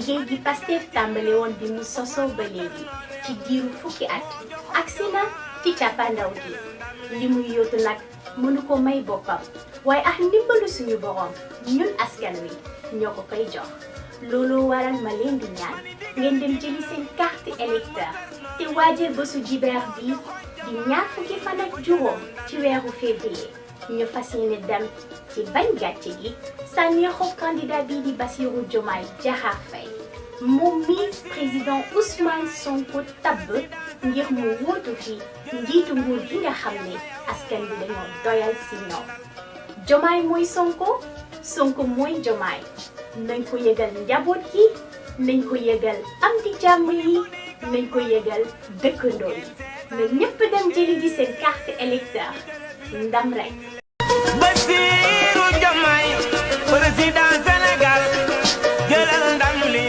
liggéey gi Pastef tàmbale woon bi mu sosoo ba léegi ci diiru fukki at agsi na ci càppaandaw gi li muy yóotu nag mënu ko may boppam waaye ak ndimbalu suñu borom ñun askan wi ñoo ko koy jox looloo waral ma leen di ñaan ngeen dem jëli seen carte électeur te waajal bésu dibeer bi di ñaar fukki fan ak juróom ci weeru février ñu fas yéene dem ci bañ gàcce gi sànni xob candidat bii di Bassirou Diomaye Diakhar Faye moom mi président Ousmane Sonko tabb ngir mu wóotu fi njiitu nguur gi nga xam ne askan bi dañoo doyal si ñoom Diomaye mooy Sonko Sonko mooy Diomaye nañ ko yëgal njaboot gi nañ ko yëgal am di jàmm yi nañ ko yëgal dëkkandoo yi na ñëpp dem jëli ji seen carte électeur ndam rek. Bassirou Diomaye président Sénégal jëlal ndam li